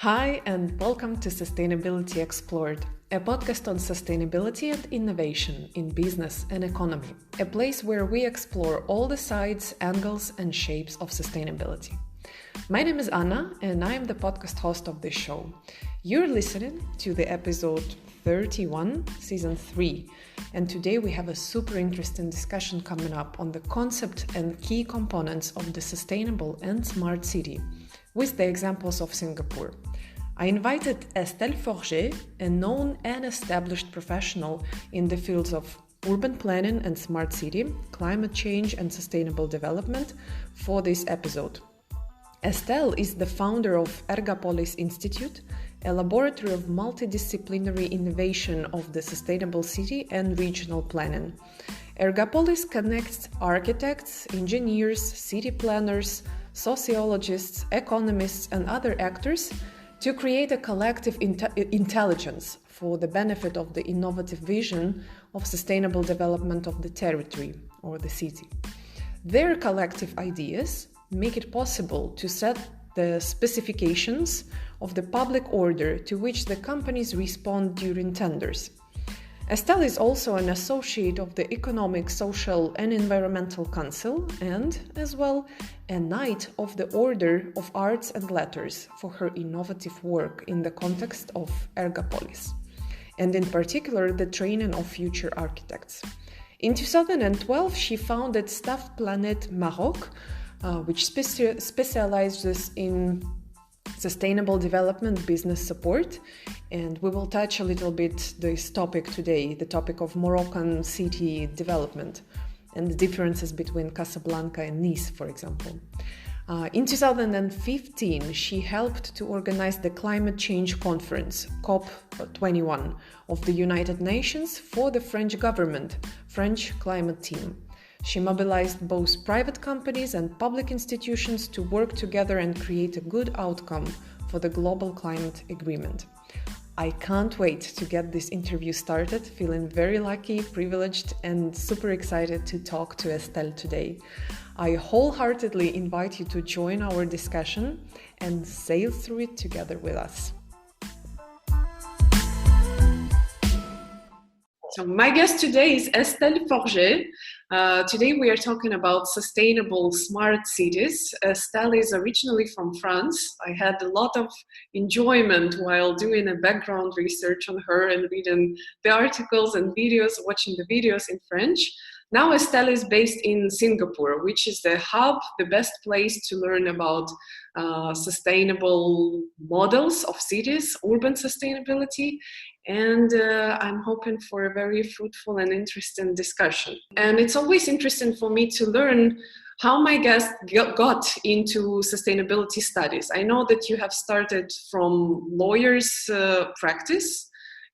Hi, and welcome to Sustainability Explored, a podcast on sustainability and innovation in business and economy, a place where we explore all the sides, angles, and shapes of sustainability. My name is Anna, and I am the podcast host of this show. You're listening to the episode 31, season 3, and today we have a super interesting discussion coming up on the concept and key components of the sustainable and smart city, with the examples of Singapore. I invited Estelle Forget, a known and established professional in the fields of urban planning and smart city, climate change and sustainable development, for this episode. Estelle is the founder of Ergopolis Institute, a laboratory of multidisciplinary innovation of the sustainable city and regional planning. Ergopolis connects architects, engineers, city planners, sociologists, economists, and other actors to create a collective intelligence for the benefit of the innovative vision of sustainable development of the territory or the city. Their collective ideas make it possible to set the specifications of the public order to which the companies respond during tenders. Estelle is also an associate of the Economic, Social and Environmental Council and, as well, a Knight of the Order of Arts and Letters for her innovative work in the context of Ergopolis, and in particular the training of future architects. In 2012, she founded Staff Planet Maroc, which specializes in sustainable development business support, and we will touch a little bit this topic today, the topic of Moroccan city development and the differences between Casablanca and Nice, for example. In 2015, she helped to organize the Climate Change Conference, COP21, of the United Nations for the French government, French climate team. She mobilized both private companies and public institutions to work together and create a good outcome for the global climate agreement. I can't wait to get this interview started, feeling very lucky, privileged, and super excited to talk to Estelle today. I wholeheartedly invite you to join our discussion and sail through it together with us. So my guest today is Estelle Forget. Today we are talking about sustainable smart cities. Estelle is originally from France. I had a lot of enjoyment while doing a background research on her and reading the articles and videos, watching the videos in French. Now Estelle is based in Singapore, which is the hub, the best place to learn about sustainable models of cities, urban sustainability, and I'm hoping for a very fruitful and interesting discussion. And it's always interesting for me to learn how my guest got into sustainability studies. I know that you have started from lawyer's practice.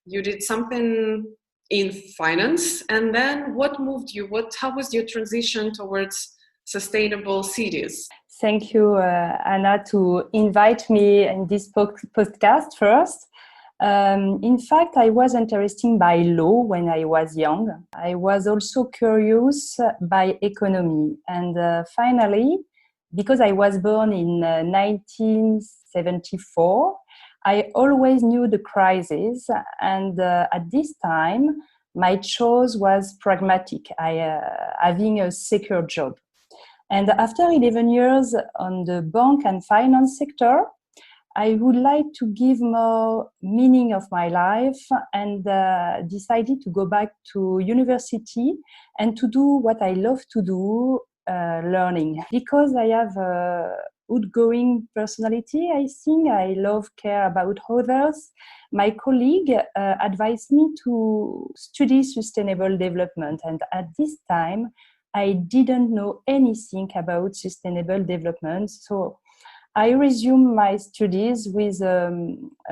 You did something in finance, and then what moved you? How was your transition towards sustainable cities? Thank you, Anna, to invite me in this podcast first. In fact, I was interested by law when I was young. I was also curious by economy. And finally, because I was born in 1974, I always knew the crisis. And at this time, my choice was pragmatic, having a secure job. And after 11 years on the bank and finance sector, I would like to give more meaning of my life and decided to go back to university and to do what I love to do, learning. Because I have a outgoing personality, I think I love care about others. My colleague advised me to study sustainable development, and at this time, I didn't know anything about sustainable development. So I resumed my studies with a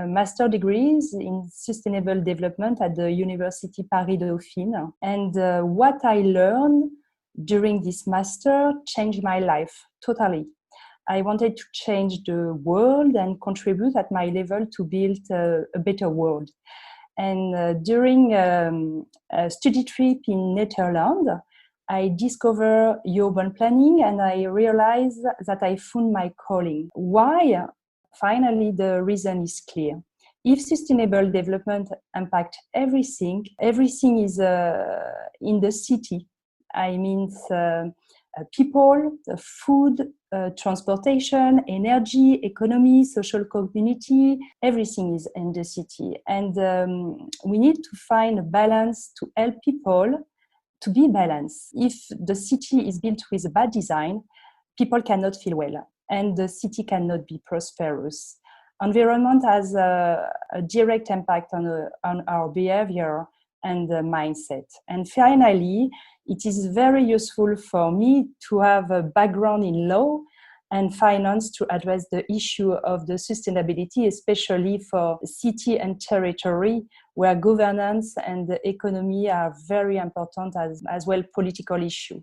master degrees in sustainable development at the University Paris Dauphine. And what I learned during this master changed my life totally. I wanted to change the world and contribute at my level to build a better world. And during a study trip in Netherlands, I discovered urban planning and I realized that I found my calling. Why? finally, the reason is clear. If sustainable development impact everything is in the city. I mean, people, food, transportation, energy, economy, social community, everything is in the city. And we need to find a balance to help people to be balanced. If the city is built with a bad design, people cannot feel well and the city cannot be prosperous. Environment has a direct impact on our behavior and the mindset. And finally, it is very useful for me to have a background in law and finance to address the issue of the sustainability, especially for city and territory, where governance and the economy are very important as well political issue.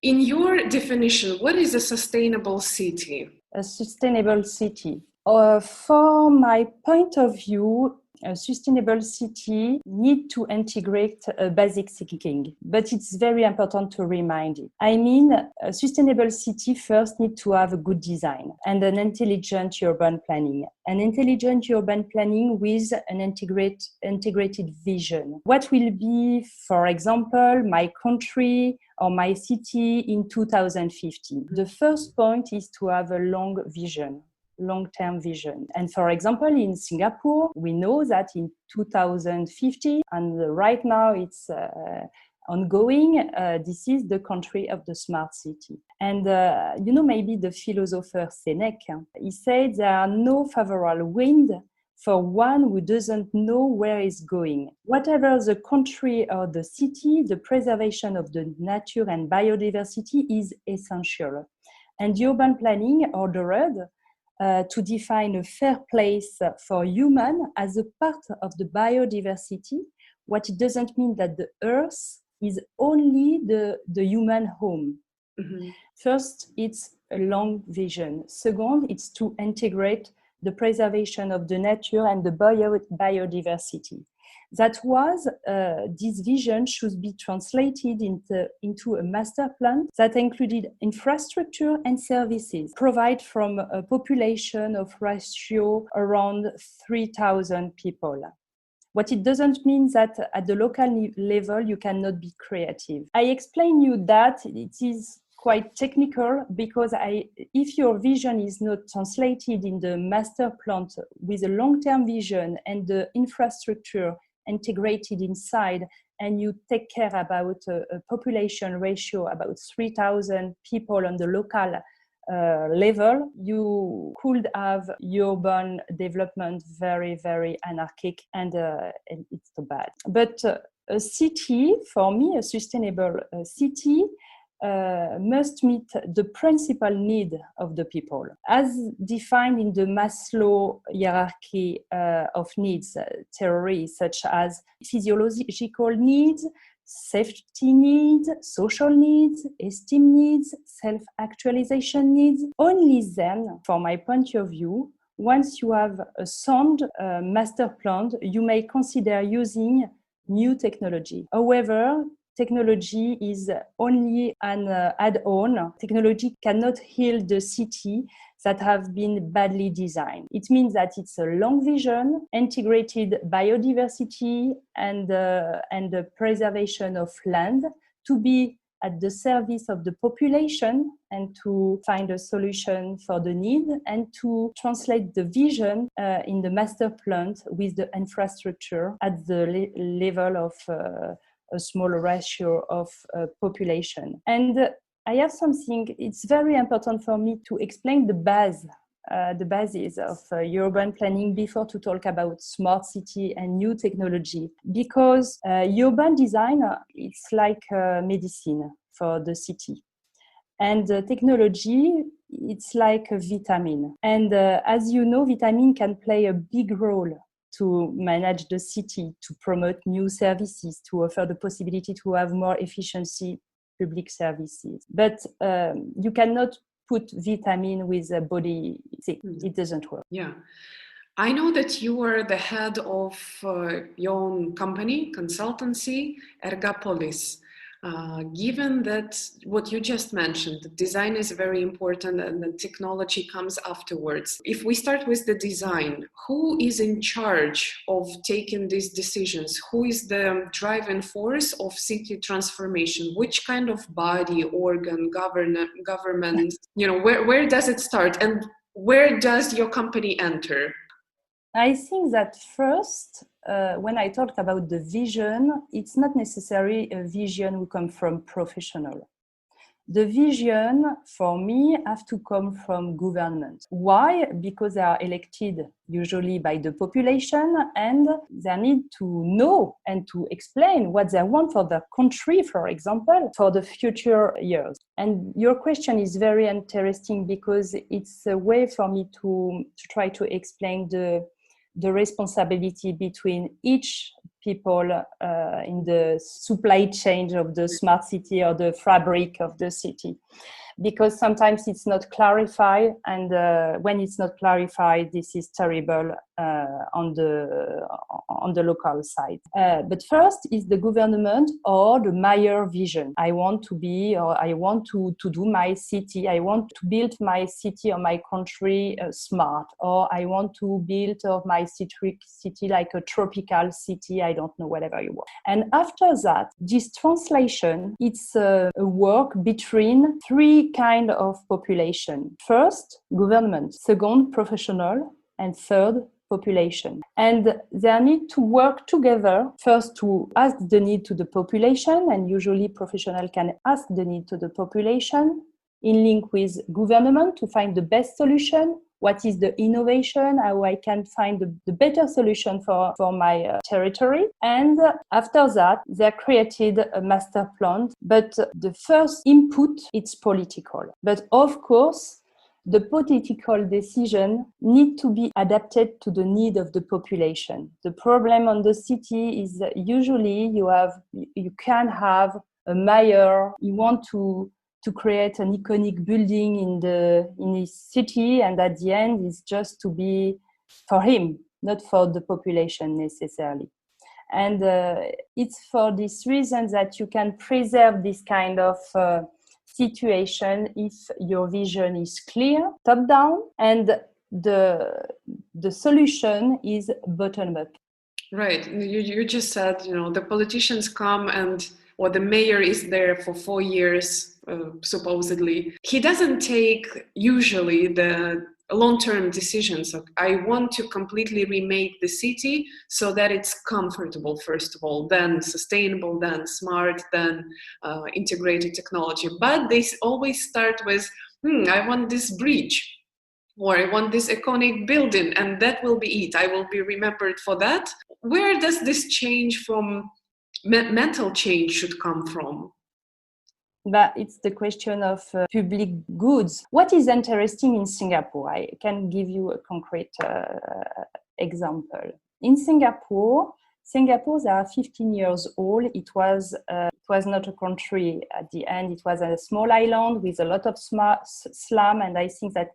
In your definition, what is a sustainable city? A sustainable city. For my point of view, a sustainable city needs to integrate basic thinking, but it's very important to remind it. I mean, a sustainable city first needs to have a good design and an intelligent urban planning. An intelligent urban planning with an integrated vision. What will be, for example, my country or my city in 2050? The first point is to have a long-term vision. And for example, in Singapore, we know that in 2050, and right now it's ongoing, this is the country of the smart city. And maybe the philosopher Seneca, he said there are no favorable wind for one who doesn't know where it's going. Whatever the country or the city, the preservation of the nature and biodiversity is essential. And urban planning ordered to define a fair place for human as a part of the biodiversity. What it doesn't mean that the earth is only the human home. Mm-hmm. First, it's a long vision. Second, it's to integrate the preservation of the nature and the biodiversity. That was, this vision should be translated into a master plan that included infrastructure and services, provide from a population of ratio around 3,000 people. What it doesn't mean that at the local level, you cannot be creative. I explain you that it is quite technical because if your vision is not translated in the master plan with a long-term vision and the infrastructure integrated inside, and you take care about a population ratio about 3,000 people on the local level, you could have urban development very, very anarchic, and it's too bad. But a city, for me, a sustainable city must meet the principal need of the people, as defined in the Maslow hierarchy of needs theory, such as physiological needs, safety needs, social needs, esteem needs, self-actualization needs. Only then, from my point of view, once you have a sound master plan, you may consider using new technology. However, technology is only an add-on. Technology cannot heal the city that have been badly designed. It means that it's a long vision, integrated biodiversity and the preservation of land to be at the service of the population and to find a solution for the need and to translate the vision in the master plan with the infrastructure at the level of a small ratio of population. And I have something, it's very important for me to explain the basis of urban planning before to talk about smart city and new technology. Because urban design, it's like medicine for the city. And technology, it's like a vitamin. And as you know, vitamin can play a big role to manage the city, to promote new services, to offer the possibility to have more efficiency public services. But you cannot put vitamin with a body sick. It doesn't work. Yeah. I know that you are the head of your own company, consultancy, Ergapolis. Given that what you just mentioned, the design is very important and the technology comes afterwards. If we start with the design, who is in charge of taking these decisions? Who is the driving force of city transformation? Which kind of body, organ, government, where does it start? And where does your company enter? I think that first, when I talked about the vision, it's not necessarily a vision who come from professional. The vision for me have to come from government. Why? Because they are elected usually by the population and they need to know and to explain what they want for their country, for example, for the future years. And your question is very interesting because it's a way for me to try to explain the responsibility between each people in the supply chain of the smart city or the fabric of the city. Because sometimes it's not clarified, and when it's not clarified, this is terrible on the local side. But first is the government or the mayor vision. I want to be, or I want to do my city. I want to build my city or my country smart, or I want to build my city like a tropical city. I don't know, whatever you want. And after that, this translation, it's a work between three kind of population. First, government. Second, professional. And third, population. And they need to work together first to ask the need to the population, and usually professional can ask the need to the population in link with government to find the best solution. What is the innovation, how I can find the better solution for my territory. And after that, they created a master plan. But the first input, it's political. But of course, the political decision need to be adapted to the need of the population. The problem on the city is that usually you can have a mayor, you want to create an iconic building in his city, and at the end is just to be for him, not for the population necessarily. And it's for this reason that you can preserve this kind of situation if your vision is clear, top down, and the solution is bottom up. Right. You just said, the politicians come or the mayor is there for 4 years, supposedly. He doesn't take usually the long-term decisions. I want to completely remake the city so that it's comfortable, first of all, then sustainable, then smart, then integrated technology. But they always start with, I want this bridge, or I want this iconic building, and that will be it. I will be remembered for that. Where does this change from, mental change should come from? But it's the question of public goods. What is interesting in Singapore? I can give you a concrete example. In Singapore, they are 15 years old. It was not a country at the end. It was a small island with a lot of slum, and I think that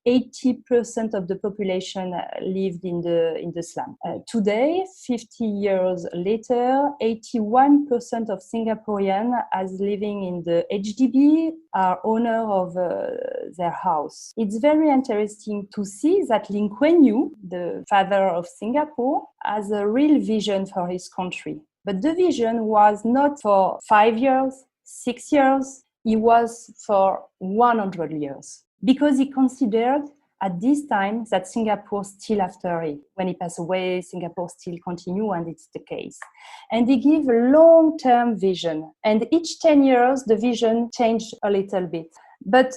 80% of the population lived in the slum. Today, 50 years later, 81% of Singaporeans as living in the HDB are owner of their house. It's very interesting to see that Lee Kuan Yew, the father of Singapore, has a real vision for his country. But the vision was not for 5 years, 6 years, it was for 100 years. Because he considered at this time that Singapore still after it. When he passed away, Singapore still continue, and it's the case. And he gave a long-term vision. And each 10 years, the vision changed a little bit. But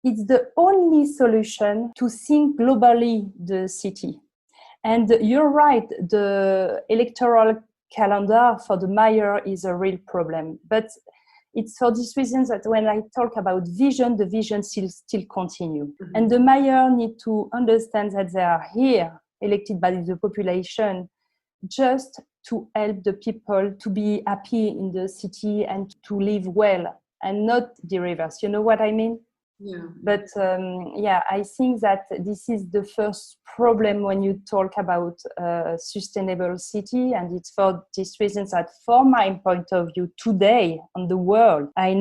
it's the only solution to think globally the city. And you're right, the electoral calendar for the mayor is a real problem. But it's for this reason that when I talk about vision, the vision still continue. Mm-hmm. And the mayor need to understand that they are here, elected by the population, just to help the people to be happy in the city and to live well, and not the reverse. You know what I mean? Yeah. But I think that this is the first problem when you talk about sustainable city, and it's for this reason that, from my point of view, today on the world, I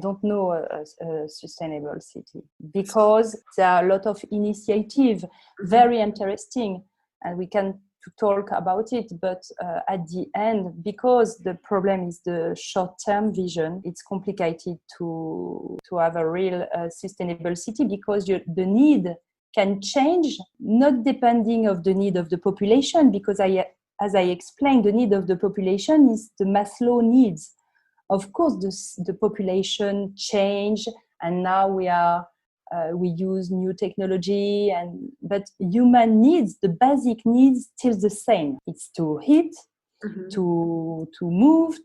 don't know a sustainable city, because there are a lot of initiative, very interesting, and we can to talk about it, but at the end, because the problem is the short-term vision, it's complicated to have a real sustainable city, because the need can change, not depending of the need of the population, because as I explained, the need of the population is the Maslow needs. Of course, the population change, and now we use new technology, but human needs, the basic needs, still the same. It's to eat, to move,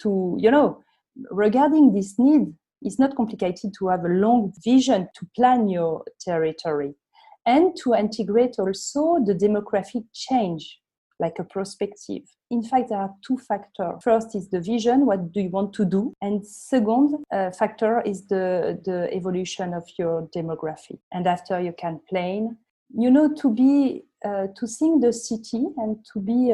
regarding this need, it's not complicated to have a long vision to plan your territory, and to integrate also the demographic change, like a perspective. In fact, there are two factors. First is the vision, what do you want to do? And second factor is the evolution of your demography. And after you can plan, to think the city and to be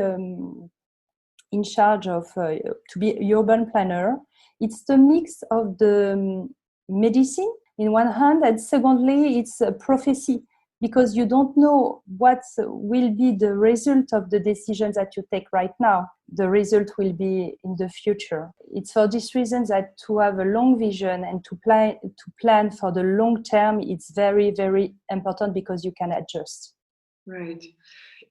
in charge of, to be urban planner, it's the mix of the medicine in one hand, and secondly, it's a prophecy, because you don't know what will be the result of the decisions that you take right now. The result will be in the future. It's for this reason that to have a long vision and to plan for the long term, it's very, very important, because you can adjust. Right.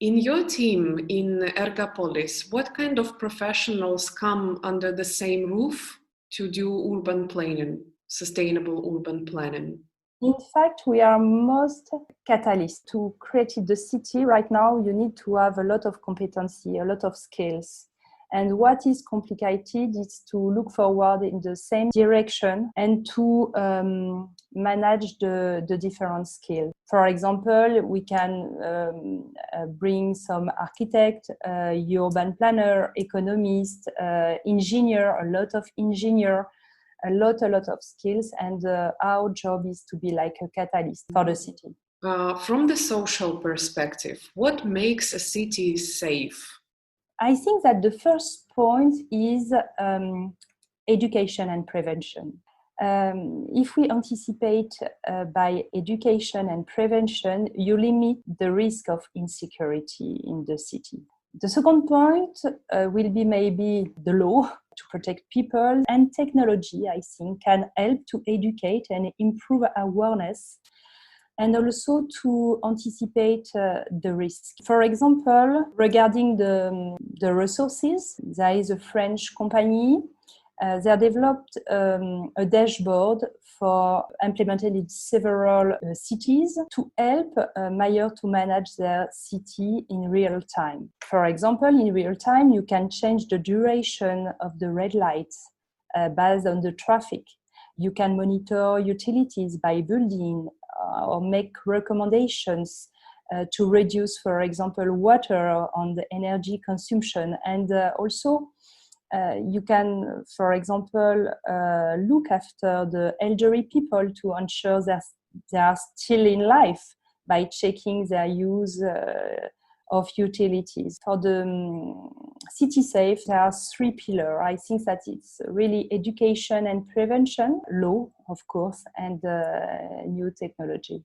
In your team in Ergopolis, what kind of professionals come under the same roof to do urban planning, sustainable urban planning? In fact, we are most catalysts to create the city. Right now, you need to have a lot of competency, a lot of skills. And what is complicated is to look forward in the same direction and to manage the different skills. For example, we can bring some architect, urban planner, economist, engineer, a lot of engineer, a lot of skills, and our job is to be like a catalyst for the city. From the social perspective, what makes a city safe? I think that the first point is education and prevention. If we anticipate by education and prevention, you limit the risk of insecurity in the city. The second point will be maybe the law to protect people, and technology, I think, can help to educate and improve awareness, and also to anticipate the risk. For example, regarding the resources, there is a French company. They developed a dashboard for implemented in several cities to help mayor to manage their city in real time. For example, in real time, you can change the duration of the red lights based on the traffic. You can monitor utilities by building or make recommendations to reduce, for example, water on the energy consumption. And also, you can, for example, look after the elderly people to ensure that they are still in life by checking their use of utilities. For the city safe, there are three pillars. I think that it's really education and prevention, law, of course, and new technology.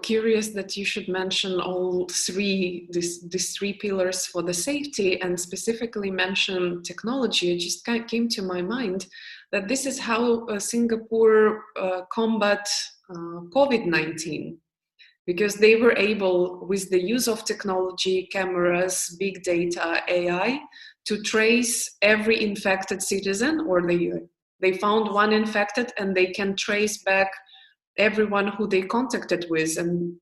Curious that you should mention all three, these three pillars for the safety, and specifically mention technology. It just came to my mind that this is how Singapore combat COVID-19. Because they were able, with the use of technology, cameras, big data, AI, to trace every infected citizen, or they found one infected and they can trace back everyone who they contacted with. And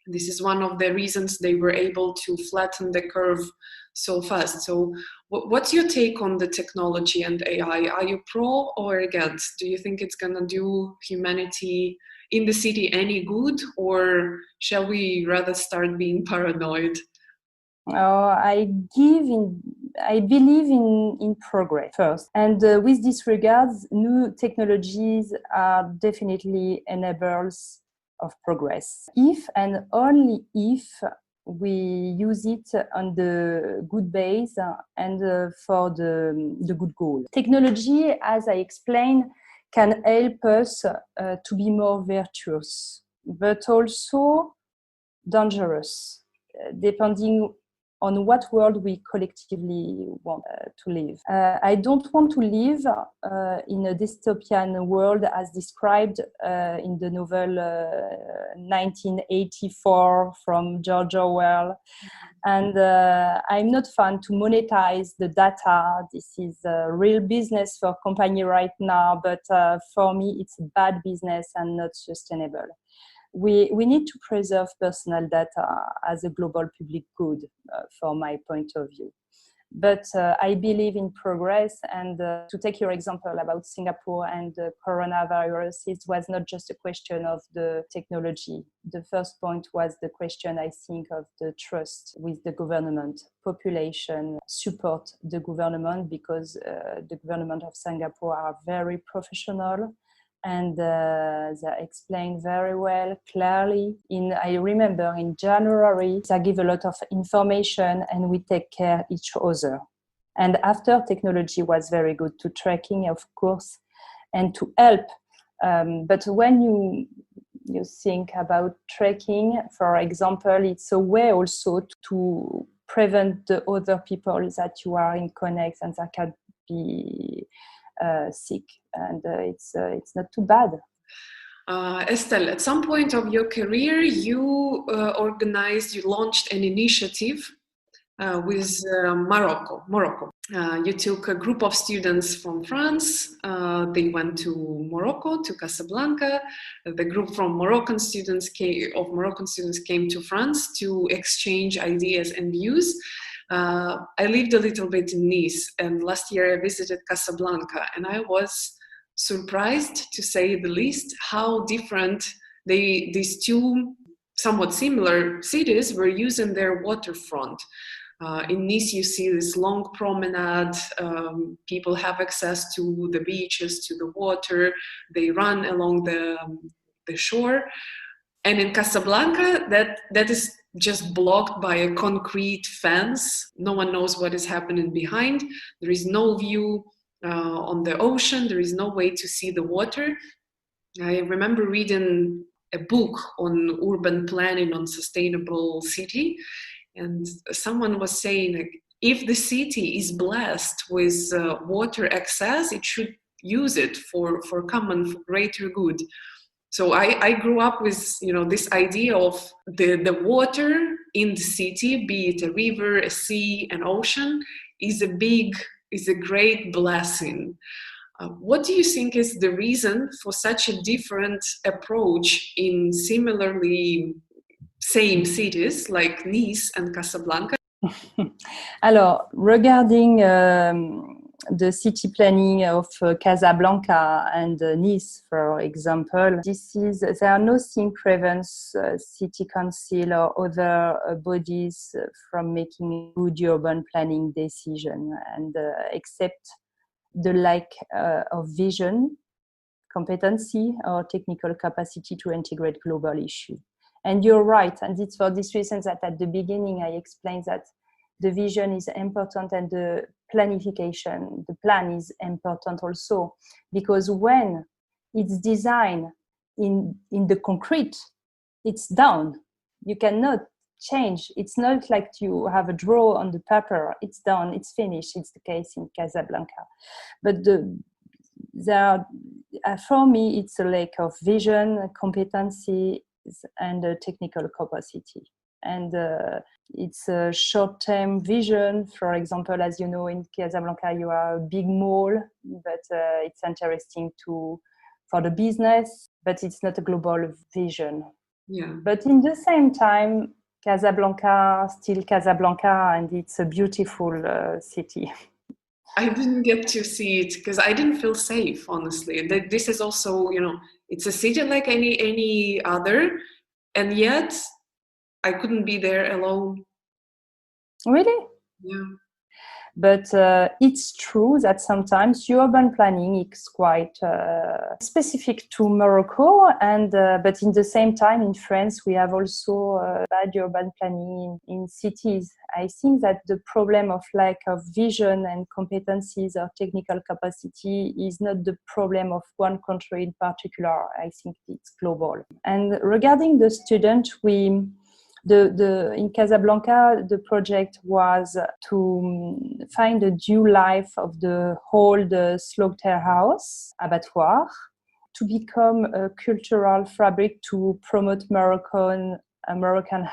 this is one of the reasons they were able to flatten the curve so fast. So what's your take on the technology and AI? Are you pro or against? Do you think it's going to do humanity in the city any good, or shall we rather start being paranoid? I believe in progress first. And with this regards, new technologies are definitely enablers of progress. If and only if we use it on the good base and for the good goal. Technology, as I explained, can help us to be more virtuous, but also dangerous, depending on what world we collectively want to live. I don't want to live in a dystopian world as described in the novel 1984 from George Orwell. And I'm not fan to monetize the data. This is a real business for company right now, but for me, it's bad business and not sustainable. We need to preserve personal data as a global public good, from my point of view. But I believe in progress. And to take your example about Singapore and the coronavirus, it was not just a question of the technology. The first point was the question, I think, of the trust with the government. Population support the government because the government of Singapore are very professional. And they explain very well, clearly. I remember in January, they give a lot of information and we take care each other. And after, technology was very good to tracking, of course, and to help. But when you think about tracking, for example, it's a way also to prevent the other people that you are in connect and that can be sick, and it's not too bad. Estelle, at some point of your career, you launched an initiative with Morocco. You took a group of students from France. They went to Morocco, to Casablanca. The group from Moroccan students came to France to exchange ideas and views. I lived a little bit in Nice, and last year I visited Casablanca, and I was surprised, to say the least, how different these two somewhat similar cities were using their waterfront. In Nice, you see this long promenade. People have access to the beaches, to the water. They run along the shore. And in Casablanca, that is just blocked by a concrete fence. No one knows what is happening behind. There is no view on the ocean. There is no way to see the water. I remember reading a book on urban planning, on sustainable city, and someone was saying, like, if the city is blessed with water access, it should use it for greater good. So I grew up with this idea of the water in the city, be it a river, a sea, an ocean, is a great blessing. What do you think is the reason for such a different approach in similarly same cities like Nice and Casablanca? Alors, regarding the city planning of Casablanca and Nice, for example, there are nothing prevents city council or other bodies from making good urban planning decision, and except the lack of vision, competency, or technical capacity to integrate global issue. And you're right, and it's for this reason that at the beginning I explained that the vision is important and the planification, the plan is important also, because when it's designed in the concrete, it's down. You cannot change. It's not like you have a draw on the paper. It's done. It's finished. It's the case in Casablanca. But for me, it's a lack of vision, competency, and technical capacity. And it's a short-term vision. For example, as you know, in Casablanca, you are a big mall, but it's interesting for the business, but it's not a global vision. Yeah. But in the same time, Casablanca, still Casablanca, and it's a beautiful city. I didn't get to see it because I didn't feel safe, honestly. This is also, it's a city like any other, and yet I couldn't be there alone. Really? Yeah. But it's true that sometimes urban planning is quite specific to Morocco, and but in the same time in France we have also bad urban planning in cities. I think that the problem of lack of vision and competencies or technical capacity is not the problem of one country in particular. I think it's global. And regarding the student, in Casablanca, the project was to find a new life of the old slaughterhouse, abattoir, to become a cultural fabric to promote Moroccan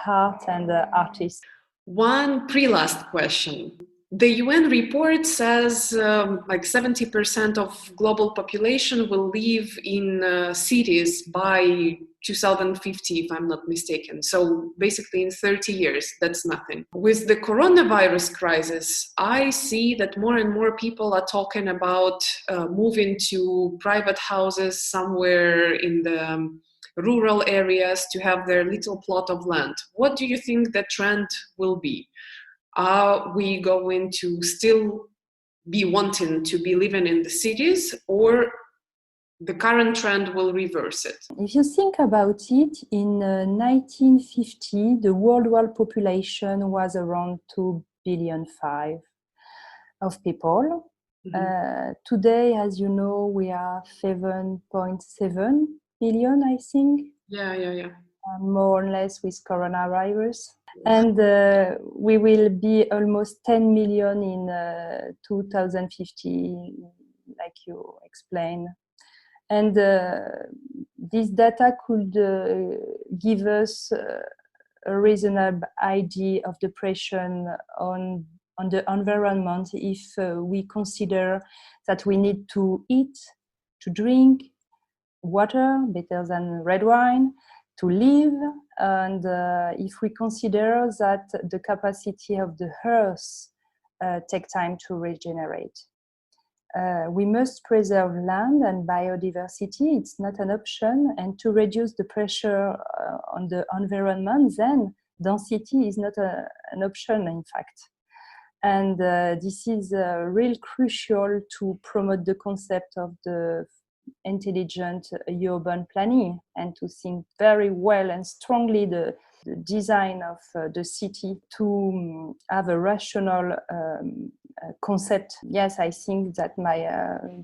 art and artists. One pre-last question. The UN report says like 70% of global population will live in cities by 2050, if I'm not mistaken. So basically in 30 years, that's nothing. With the coronavirus crisis, I see that more and more people are talking about moving to private houses somewhere in the rural areas to have their little plot of land. What do you think the trend will be? Are we going to still be wanting to be living in the cities, or the current trend will reverse it? If you think about it, in 1950, the worldwide population was around 2 billion 5 of people. Mm-hmm. Today, as you know, we are 7.7 billion, I think. Yeah. More or less with coronavirus. And we will be almost 10 million in 2050, like you explained. And this data could give us a reasonable idea of the pressure on the environment if we consider that we need to eat, to drink, water, better than red wine, to live, and if we consider that the capacity of the earth take time to regenerate. We must preserve land and biodiversity. It's not an option. And to reduce the pressure on the environment, then density is not an option, in fact. And this is real crucial to promote the concept of the intelligent urban planning and to think very well and strongly the design of the city to have a rational concept. Yes, I think that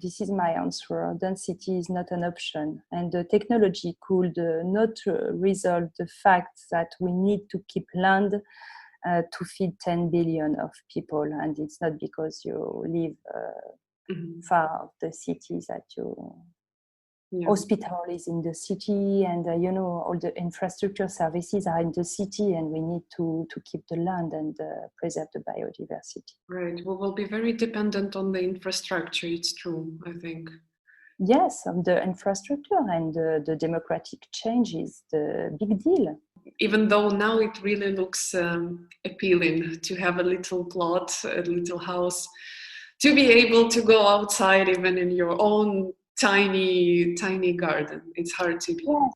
this is my answer. Density is not an option, and the technology could not resolve the fact that we need to keep land to feed 10 billion of people, and it's not because you live far of the cities that you hospital is in the city, and all the infrastructure services are in the city, and we need to keep the land and preserve the biodiversity. Right. We will be very dependent on the infrastructure. It's true, I think. Yes, on the infrastructure, and the democratic change is the big deal. Even though now it really looks appealing to have a little plot, a little house, to be able to go outside even in your own tiny garden. It's hard to be. Yes.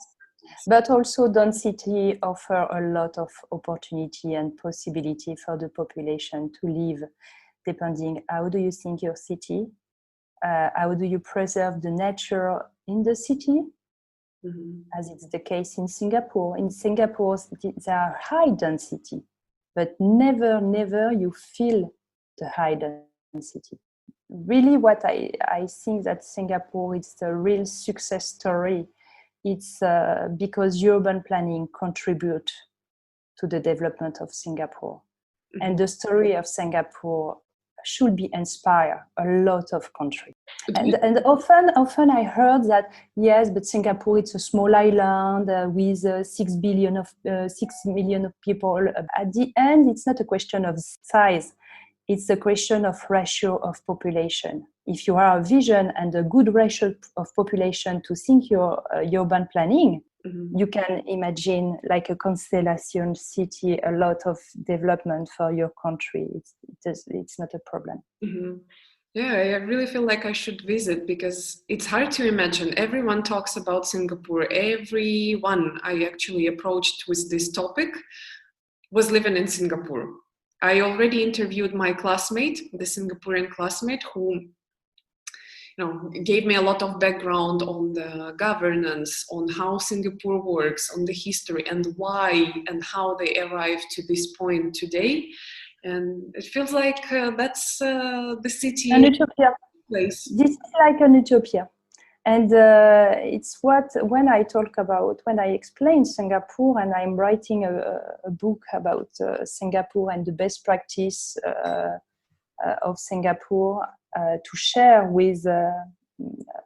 But also density offer a lot of opportunity and possibility for the population to live, depending how do you think your city, how do you preserve the nature in the city, as it's the case in Singapore. In Singapore, there are high density, but never you feel the high density. Really, what I think that Singapore is a real success story. It's because urban planning contribute to the development of Singapore. And the story of Singapore should be inspire a lot of countries. And often I heard that, yes, but Singapore, it's a small island with 6 million of people. At the end, it's not a question of size. It's a question of ratio of population. If you have a vision and a good ratio of population to think your urban planning, you can imagine like a constellation city, a lot of development for your country. It's not a problem. Yeah, I really feel like I should visit because it's hard to imagine. Everyone talks about Singapore. Everyone I actually approached with this topic was living in Singapore. I already interviewed my classmate, the Singaporean classmate, who gave me a lot of background on the governance, on how Singapore works, on the history and why and how they arrived to this point today. And it feels like that's the city. An utopia. Place. This is like an utopia. And it's when I explain Singapore, and I'm writing a book about Singapore and the best practice of Singapore to share with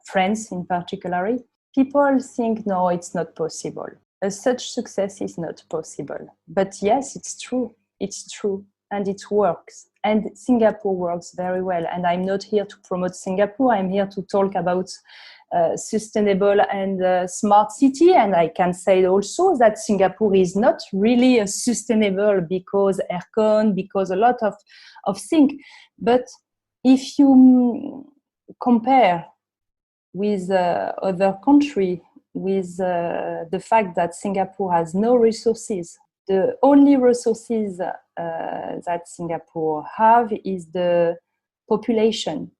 friends in particular, people think, no, it's not possible. Such success is not possible. But yes, it's true. It's true. And it works. And Singapore works very well. And I'm not here to promote Singapore. I'm here to talk about sustainable and smart city. And I can say also that Singapore is not really sustainable because aircon, because a lot of things. But if you compare with other countries, with the fact that Singapore has no resources, the only resources that Singapore have is the population.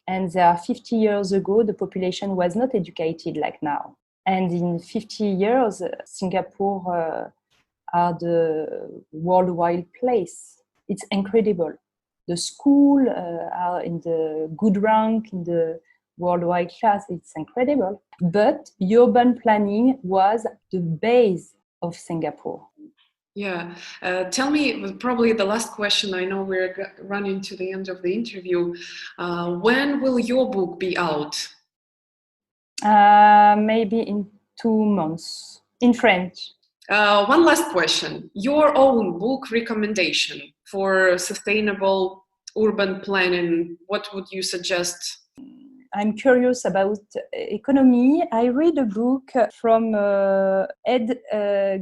And there are 50 years ago, the population was not educated like now. And in 50 years, Singapore are the worldwide place. It's incredible. The school are in the good rank, in the worldwide class. It's incredible. But urban planning was the base of Singapore. Yeah. Tell me, probably the last question, I know we're running to the end of the interview. When will your book be out? Maybe in 2 months, in French. One last question. Your own book recommendation for sustainable urban planning, what would you suggest? I'm curious about economy. I read a book from Ed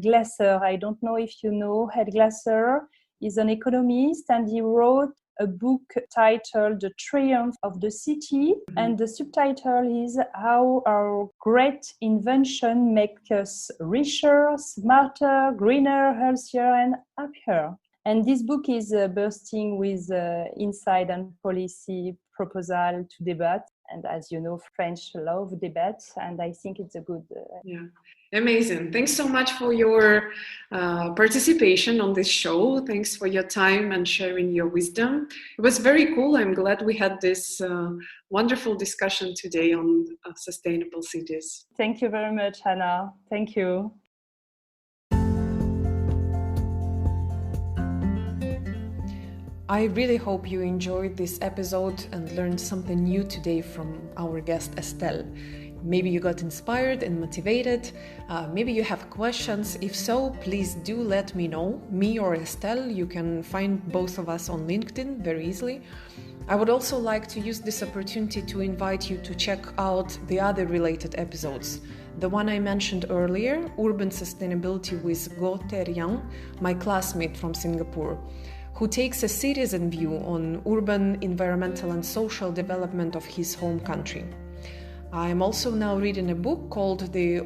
Glasser. I don't know if you know Ed Glasser. He's an economist and he wrote a book titled The Triumph of the City. Mm-hmm. And the subtitle is How Our Great Invention Makes Us Richer, Smarter, Greener, Healthier and Happier. And this book is bursting with insight and policy proposal to debate. And as you know, French love debate, and I think it's a good... Yeah, amazing. Thanks so much for your participation on this show. Thanks for your time and sharing your wisdom. It was very cool. I'm glad we had this wonderful discussion today on sustainable cities. Thank you very much, Hannah. Thank you. I really hope you enjoyed this episode and learned something new today from our guest Estelle. Maybe you got inspired and motivated. Maybe you have questions. If so, please do let me know. Me or Estelle, you can find both of us on LinkedIn very easily. I would also like to use this opportunity to invite you to check out the other related episodes. The one I mentioned earlier, Urban Sustainability with Go Ter-Yang, my classmate from Singapore, who takes a citizen view on urban, environmental and social development of his home country. I am also now reading a book called The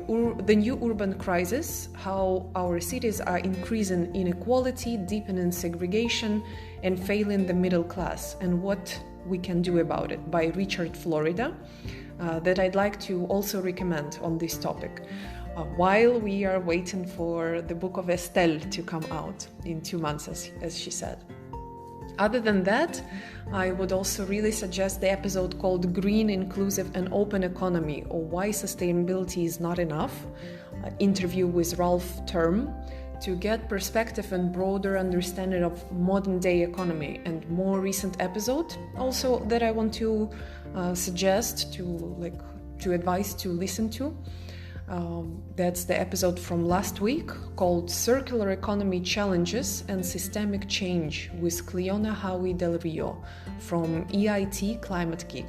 New Urban Crisis, How Our Cities Are Increasing Inequality, Deepening Segregation and Failing the Middle Class, and What We Can Do About It, by Richard Florida, that I'd like to also recommend on this topic. While we are waiting for the book of Estelle to come out in 2 months, as she said. Other than that, I would also really suggest the episode called Green, Inclusive and Open Economy, or Why Sustainability is Not Enough, interview with Ralph Term, to get perspective and broader understanding of modern day economy. And more recent episode also that I want to suggest to advise to listen to. That's the episode from last week called Circular Economy Challenges and Systemic Change with Cleona Howie Del Rio from EIT Climate Geek,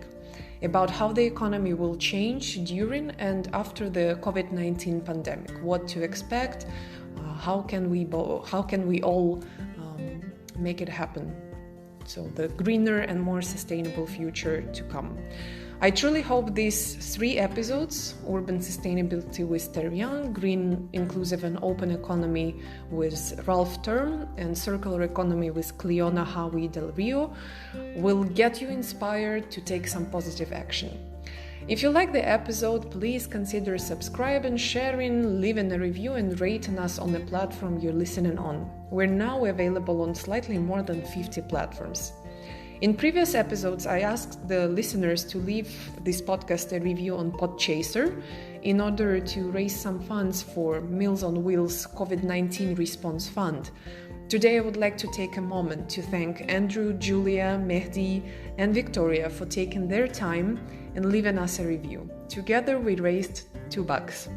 about how the economy will change during and after the COVID-19 pandemic, what to expect, how can we all make it happen. So the greener and more sustainable future to come. I truly hope these 3 episodes, Urban Sustainability with Terry Young, Green, Inclusive and Open Economy with Ralph Term, and Circular Economy with Cleona Howie Del Rio, will get you inspired to take some positive action. If you like the episode, please consider subscribing, sharing, leaving a review and rating us on the platform you're listening on. We're now available on slightly more than 50 platforms. In previous episodes, I asked the listeners to leave this podcast a review on Podchaser in order to raise some funds for Meals on Wheels COVID-19 Response Fund. Today, I would like to take a moment to thank Andrew, Julia, Mehdi, and Victoria for taking their time and leaving us a review. Together, we raised $2,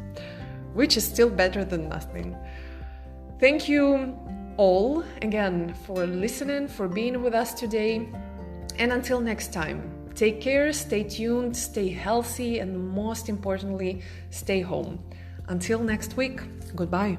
which is still better than nothing. Thank you all again for listening, for being with us today. And until next time, take care, stay tuned, stay healthy, and most importantly, stay home. Until next week, goodbye.